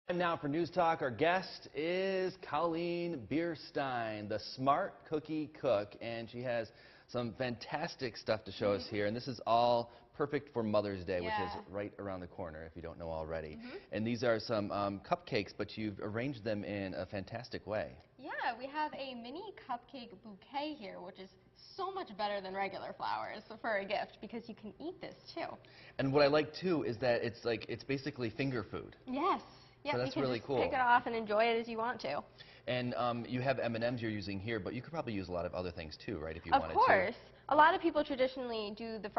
And now for News Talk, our guest is Colleen Bierstein, the Smart Cookie Cook, and she has some fantastic stuff to show us here. And this is all perfect for Mother's Day, which is right around the corner, if you don't know already. And these are some cupcakes, but you've arranged them in a fantastic way. Yeah, we have a mini cupcake bouquet here, which is so much better than regular flowers for a gift because you can eat this too. And what I like too is that it's basically finger food. Yes. Yeah, so that's you can really just cool. Pick it off and enjoy it as you want to. And you have M&Ms you're using here, but you could probably use a lot of other things too, right? If you wanted to. Of course. A lot of people traditionally do the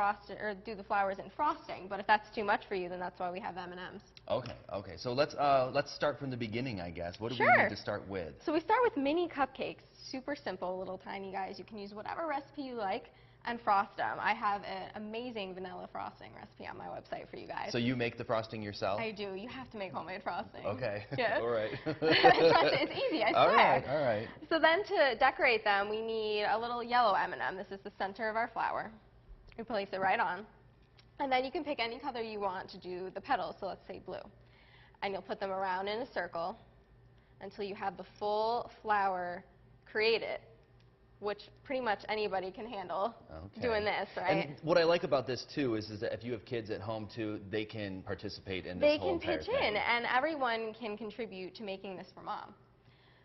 flowers in frosting, but if that's too much for you, then that's why we have M&Ms. Okay. So let's start from the beginning, I guess. What do we need to start with? So we start with mini cupcakes. Super simple, little tiny guys. You can use whatever recipe you like and frost them. I have an amazing vanilla frosting recipe on my website for you guys. So you make the frosting yourself? I do. You have to make homemade frosting. Okay. Yeah. All right. Trust it, it's easy, I swear. All right. So then to decorate them, we need a little yellow M&M. This is the center of our flower. We place it right on. And then you can pick any color you want to do the petals, so let's say blue. And you'll put them around in a circle until you have the full flower created, which pretty much anybody can handle doing this, right? And what I like about this too is that if you have kids at home too, they can participate in this whole entire thing. They can pitch in, and everyone can contribute to making this for Mom.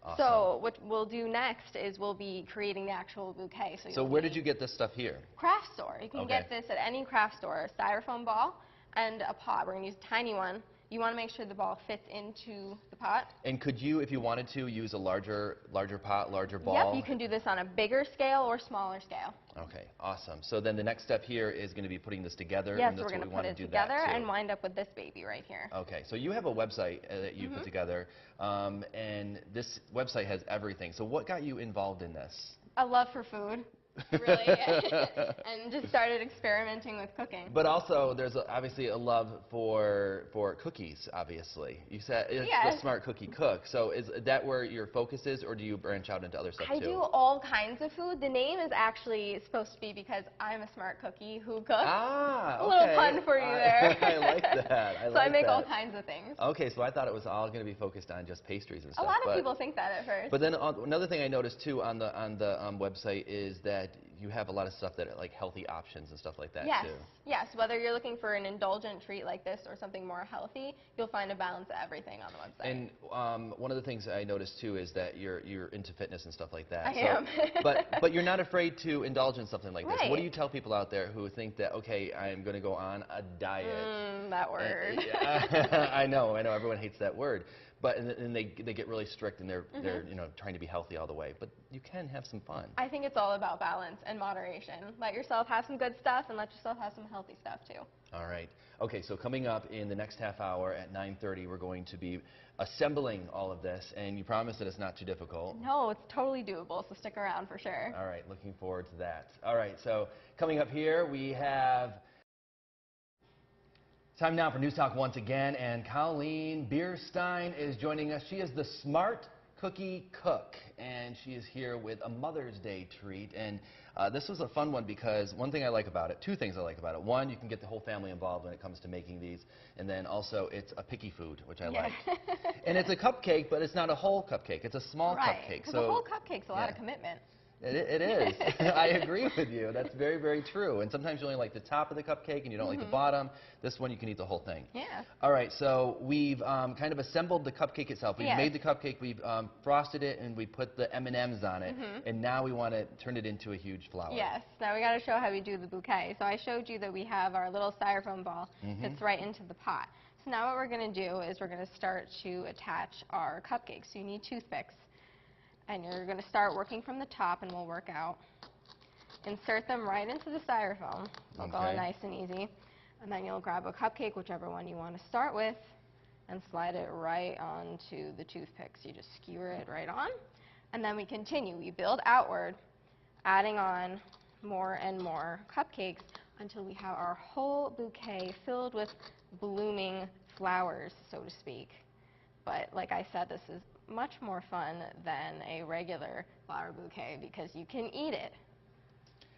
Awesome. So what we'll do next is we'll be creating the actual bouquet. So where did you get this stuff here? Craft store. You can get this at any craft store. A styrofoam ball and a pot. We're going to use a tiny one. You want to make sure the ball fits into the pot. And could you, if you wanted to, use a larger pot, larger ball? Yep, you can do this on a bigger scale or smaller scale. Okay, awesome. So then the next step here is going to be putting this together. Yes, and that's we're going to put it do together and wind up with this baby right here. Okay, so you have a website that you put together, and this website has everything. So what got you involved in this? A love for food. Really, and just started experimenting with cooking. But also, there's obviously a love for cookies, obviously. You said it's the Smart Cookie Cook. So is that where your focus is, or do you branch out into other stuff too? I do all kinds of food. The name is actually supposed to be because I'm a smart cookie who cooks. Ah, okay. A little pun for you there. I like that. So I make all kinds of things. Okay, so I thought it was all going to be focused on just pastries and stuff. A lot of people think that at first. But then another thing I noticed too on the website is that you have a lot of stuff that are like healthy options and stuff like that too. Yes, whether you're looking for an indulgent treat like this or something more healthy, you'll find a balance of everything on the website. And one of the things I noticed too is that you're into fitness and stuff like that. I am. but you're not afraid to indulge in something like this. What do you tell people out there who think that, okay, I'm going to go on a diet? That word. I know, everyone hates that word. But and they get really strict and they're trying to be healthy all the way. But you can have some fun. I think it's all about balance and moderation. Let yourself have some good stuff and let yourself have some healthy stuff too. All right. Okay, so coming up in the next half hour at 9:30, we're going to be assembling all of this, and you promise that it's not too difficult. No, it's totally doable, so stick around for sure. All right, looking forward to that. All right, so coming up here, we have time now for News Talk once again, and Colleen Bierstein is joining us. She is the Smart Cookie Cook, and she is here with a Mother's Day treat. And this was a fun one because one thing I like about it, two things I like about it. One, you can get the whole family involved when it comes to making these, and then also it's a picky food, which I like. And it's a cupcake, but it's not a whole cupcake. It's a small cupcake. So a whole cupcake's a lot of commitment. It is. I agree with you. That's very, very true. And sometimes you only like the top of the cupcake and you don't like the bottom. This one you can eat the whole thing. Yeah. All right, so we've kind of assembled the cupcake itself. We've made the cupcake, we've frosted it, and we put the M&Ms on it. And now we want to turn it into a huge flower. Yes. Now we got to show how we do the bouquet. So I showed you that we have our little styrofoam ball fits right into the pot. So now what we're going to do is we're going to start to attach our cupcakes. So you need toothpicks. And you're going to start working from the top, and we'll work out. Insert them right into the styrofoam. They'll go in nice and easy. And then you'll grab a cupcake, whichever one you want to start with, and slide it right onto the toothpicks. You just skewer it right on. And then we continue. We build outward, adding on more and more cupcakes until we have our whole bouquet filled with blooming flowers, so to speak. But like I said, this is much more fun than a regular flower bouquet because you can eat it.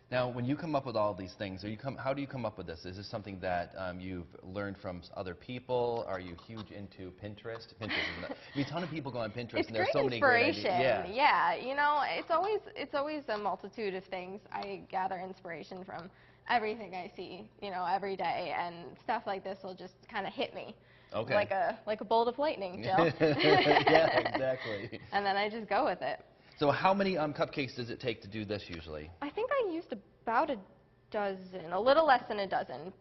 Now, when you come up with all these things, how do you come up with this? Is this something that you've learned from other people? Are you huge into Pinterest? A ton of people go on Pinterest, It's and there's great so many great ideas. inspiration. Yeah, you know, it's always a multitude of things. I gather inspiration from everything I see, you know, every day, and stuff like this will just kind of hit me. Okay. Like a bolt of lightning, Jill. Yeah, exactly. And then I just go with it. So how many cupcakes does it take to do this usually? I think I used about a dozen, a little less than a dozen,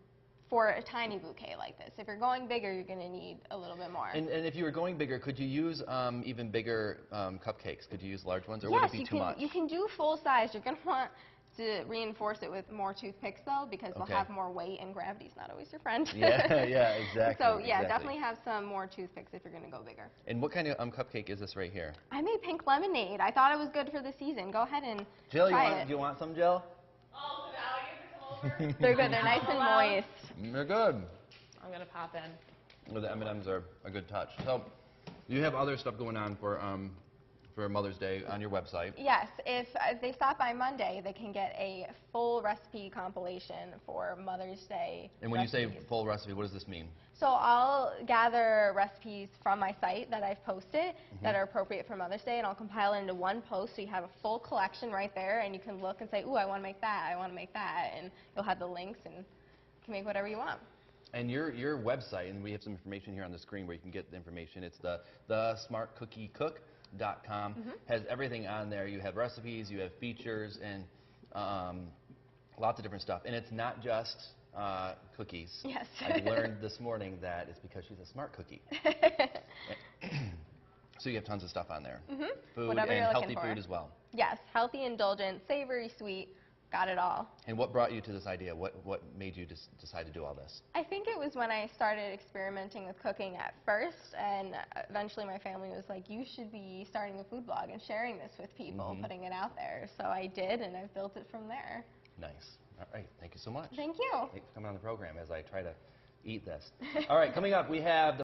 for a tiny bouquet like this. If you're going bigger, you're going to need a little bit more. And if you were going bigger, could you use even bigger cupcakes? Could you use large ones, or would it be too much? Yes, you can do full size. You're going to want to reinforce it with more toothpicks, though, because they'll have more weight, and gravity's not always your friend. Yeah, yeah, exactly. So, yeah, definitely have some more toothpicks if you're going to go bigger. And what kind of cupcake is this right here? I made pink lemonade. I thought it was good for the season. Go ahead and Jill, try do you want some, Jill? Oh, so now I get to come over? They're good. They're nice and moist. They're good. I'm going to pop in. Well, the M&Ms are a good touch. So, you have other stuff going on for Mother's Day on your website. Yes, if they stop by Monday, they can get a full recipe compilation for Mother's Day. And when you say full recipe, what does this mean? So I'll gather recipes from my site that I've posted that are appropriate for Mother's Day, and I'll compile it into one post so you have a full collection right there, and you can look and say, ooh, I want to make that, I want to make that, and you'll have the links, and you can make whatever you want. And your website, and we have some information here on the screen where you can get the information. It's the smartcookiecook.com. Has everything on there. You have recipes, you have features, and lots of different stuff. And it's not just cookies. Yes. I learned this morning that it's because she's a smart cookie. So you have tons of stuff on there. Food Whatever and you're healthy looking for. food as well. Yes, healthy, indulgent, savory, sweet, got it all. And what brought you to this idea? What made you decide to do all this? I think it was when I started experimenting with cooking at first, and eventually my family was like, you should be starting a food blog and sharing this with people, putting it out there. So I did, and I've built it from there. Nice. All right. Thank you so much. Thank you. Thanks for coming on the program as I try to eat this. All right. Coming up, we have the